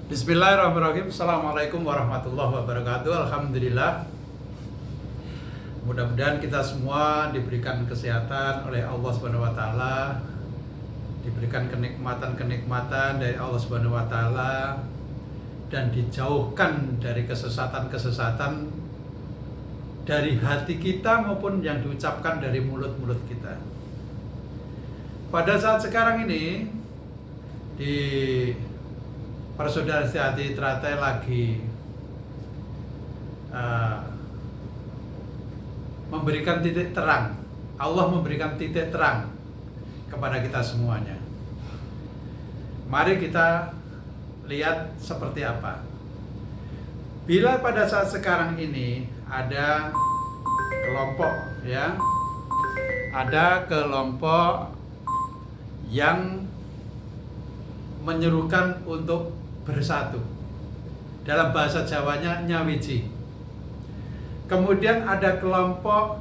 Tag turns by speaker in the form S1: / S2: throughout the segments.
S1: Bismillahirrahmanirrahim. Assalamualaikum warahmatullahi wabarakatuh. Alhamdulillah. Mudah-mudahan kita semua diberikan kesehatan oleh Allah Subhanahu wa taala, diberikan kenikmatan-kenikmatan dari Allah Subhanahu wa taala, dan dijauhkan dari kesesatan-kesesatan dari hati kita maupun yang diucapkan dari mulut-mulut kita. Pada saat sekarang ini di Persaudaraan Sejati Teratai lagi memberikan titik terang. Allah memberikan titik terang kepada kita semuanya. Mari kita lihat seperti apa. Bila pada saat sekarang ini ada kelompok ada kelompok yang menyerukan untuk bersatu. Dalam bahasa Jawanya nyawiji. Kemudian ada kelompok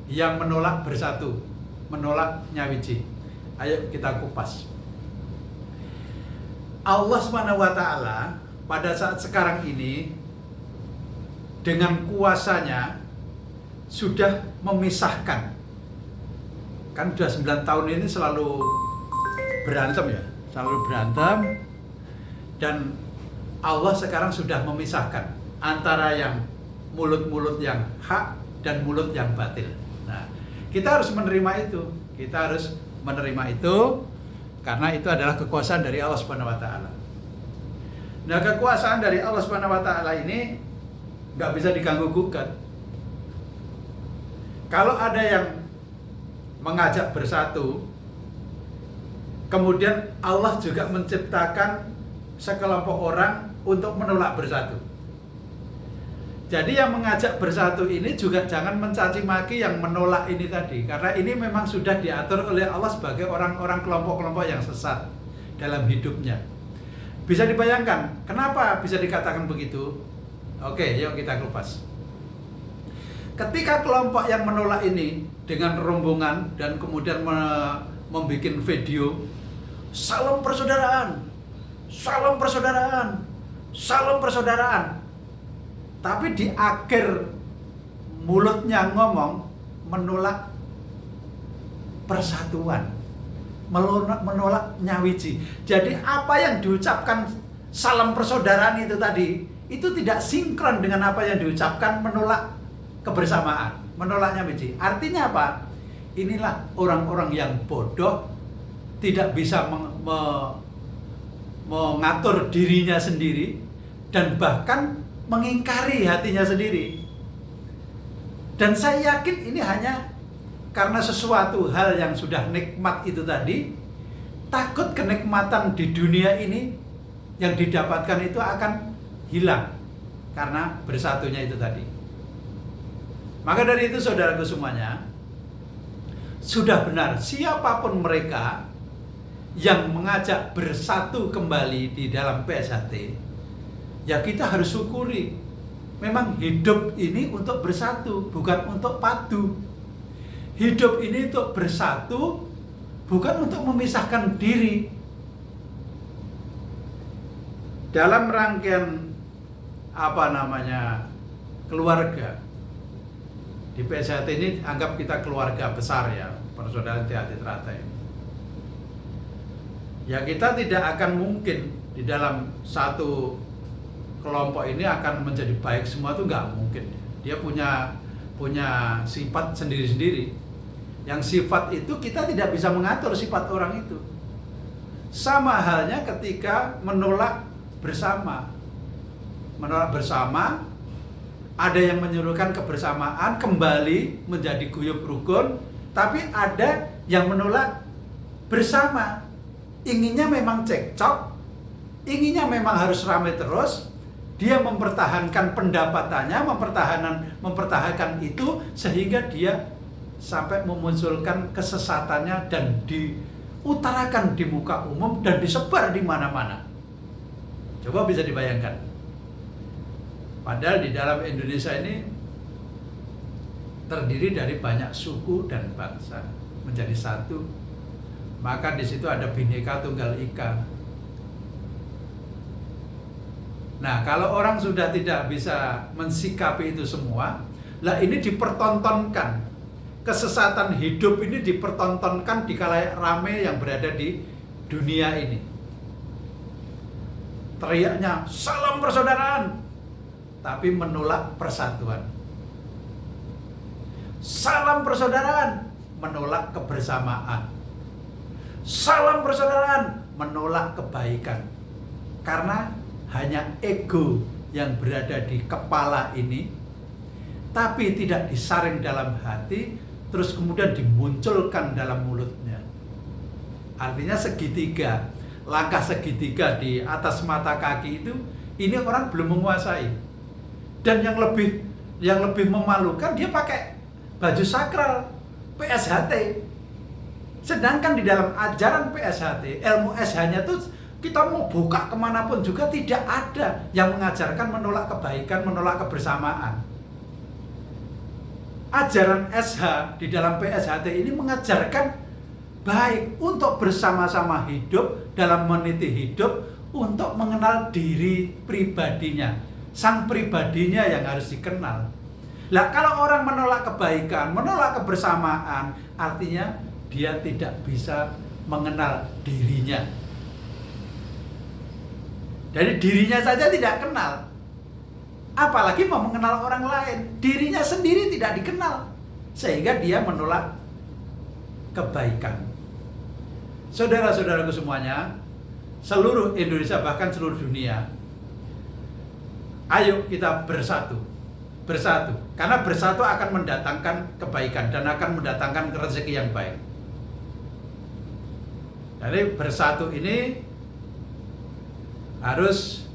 S1: yang menolak bersatu, menolak nyawiji. Ayo kita kupas. Allah Subhanahu wa taala pada saat sekarang ini dengan kuasanya sudah memisahkan. Kan sudah 9 tahun ini selalu berantem ya, selalu berantem. Dan Allah sekarang sudah memisahkan antara yang mulut-mulut yang hak dan mulut yang batil. Nah, kita harus menerima itu. Kita harus menerima itu karena itu adalah kekuasaan dari Allah Subhanahu wa taala. Nah, kekuasaan dari Allah Subhanahu wa taala ini nggak bisa diganggu gugat. Kalau ada yang mengajak bersatu, kemudian Allah juga menciptakan sekelompok orang untuk menolak bersatu. Jadi yang mengajak bersatu ini juga jangan mencaci maki yang menolak ini tadi, karena ini memang sudah diatur oleh Allah sebagai orang-orang kelompok-kelompok yang sesat dalam hidupnya. Bisa dibayangkan kenapa bisa dikatakan begitu? Oke, yuk kita kupas. Ketika kelompok yang menolak ini dengan rombongan dan kemudian membuat video salam persaudaraan, salam persaudaraan, salam persaudaraan. Tapi di akhir mulutnya ngomong menolak persatuan, menolak nyawiji. Jadi apa yang diucapkan salam persaudaraan itu tadi, itu tidak sinkron dengan apa yang diucapkan menolak kebersamaan, menolak nyawiji. Artinya apa? Inilah orang-orang yang bodoh, tidak bisa mengatur dirinya sendiri dan bahkan mengingkari hatinya sendiri. Dan saya yakin ini hanya karena sesuatu hal yang sudah nikmat itu tadi, takut kenikmatan di dunia ini yang didapatkan itu akan hilang karena bersatunya itu tadi. Maka dari itu saudaraku semuanya, sudah benar siapapun mereka yang mengajak bersatu kembali di dalam PSHT, ya kita harus syukuri. Memang hidup ini untuk bersatu, bukan untuk padu. Hidup ini untuk bersatu, bukan untuk memisahkan diri. Dalam rangkaian keluarga, di PSHT ini anggap kita keluarga besar ya, Persaudaraan Sejati Teratai. Ya kita tidak akan mungkin di dalam satu kelompok ini akan menjadi baik semua, itu nggak mungkin. Dia punya sifat sendiri-sendiri. Yang sifat itu kita tidak bisa mengatur sifat orang itu. Sama halnya ketika menolak bersama. Menolak bersama, ada yang menyuruhkan kebersamaan kembali menjadi guyub rukun, tapi ada yang menolak bersama. Inginnya memang cekcok, inginnya memang harus ramai terus. Dia mempertahankan pendapatannya, mempertahankan itu sehingga dia sampai memunculkan kesesatannya dan diutarakan di muka umum dan disebar di mana-mana. Coba bisa dibayangkan. Padahal di dalam Indonesia ini terdiri dari banyak suku dan bangsa menjadi satu. Maka di situ ada Bhinneka Tunggal Ika. Nah, kalau orang sudah tidak bisa mensikapi itu semua, lah ini dipertontonkan. Kesesatan hidup ini dipertontonkan di khalayak rame yang berada di dunia ini. Teriaknya, salam persaudaraan, tapi menolak persatuan. Salam persaudaraan, menolak kebersamaan. Salam persaudaraan, menolak kebaikan. Karena hanya ego yang berada di kepala ini, tapi tidak disaring dalam hati, terus kemudian dimunculkan dalam mulutnya. Artinya segitiga, langkah segitiga di atas mata kaki itu, ini orang belum menguasai. Dan yang lebih memalukan, dia pakai baju sakral PSHT. Sedangkan di dalam ajaran PSHT, ilmu SH-nya tuh kita mau buka kemanapun juga tidak ada yang mengajarkan menolak kebaikan, menolak kebersamaan. Ajaran SH di dalam PSHT ini mengajarkan baik untuk bersama-sama hidup dalam meniti hidup, untuk mengenal diri pribadinya, sang pribadinya yang harus dikenal. Lah kalau orang menolak kebaikan, menolak kebersamaan, artinya dia tidak bisa mengenal dirinya. Dari dirinya saja tidak kenal, apalagi mau mengenal orang lain. Dirinya sendiri tidak dikenal, sehingga dia menolak kebaikan. Saudara-saudaraku semuanya, seluruh Indonesia bahkan seluruh dunia, ayo kita bersatu. Bersatu, karena bersatu akan mendatangkan kebaikan dan akan mendatangkan rezeki yang baik. Jadi bersatu ini harus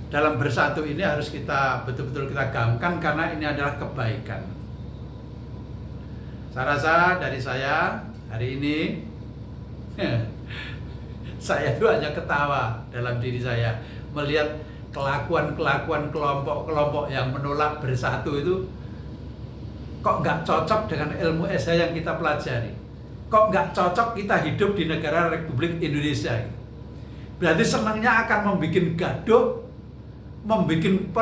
S1: dalam bersatu ini harus kita betul-betul kita gaungkan, karena ini adalah kebaikan. Saya rasa dari saya hari ini saya tuh hanya ketawa dalam diri saya melihat kelakuan-kelakuan kelompok-kelompok yang menolak bersatu itu kok nggak cocok dengan ilmu SH yang kita pelajari. Kok nggak cocok kita hidup di negara Republik Indonesia. Berarti senangnya akan membuat gaduh, membuat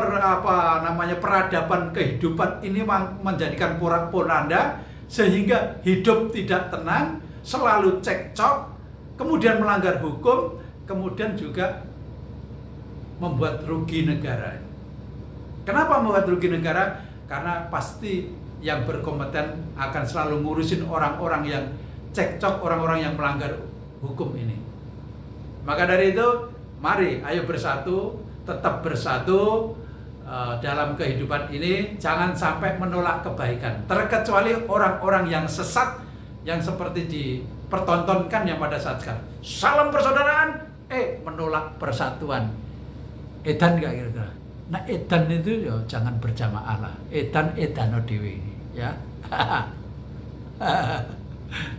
S1: peradaban kehidupan ini menjadikan porak-poranda, sehingga hidup tidak tenang, selalu cekcok, kemudian melanggar hukum, kemudian juga membuat rugi negara. Kenapa membuat rugi negara? Karena pasti yang berkompeten akan selalu ngurusin orang-orang yang cekcok, orang-orang yang melanggar hukum ini. Maka dari itu, mari ayo bersatu, tetap bersatu dalam kehidupan ini. Jangan sampai menolak kebaikan, terkecuali orang-orang yang sesat, yang seperti dipertontonkan yang pada saat sekarang. Salam persaudaraan, menolak persatuan. Edan gak kira-kira? Nah edan itu ya jangan berjamaah lah. Edano dewe ya.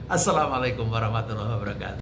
S1: Assalamualaikum warahmatullahi wabarakatuh.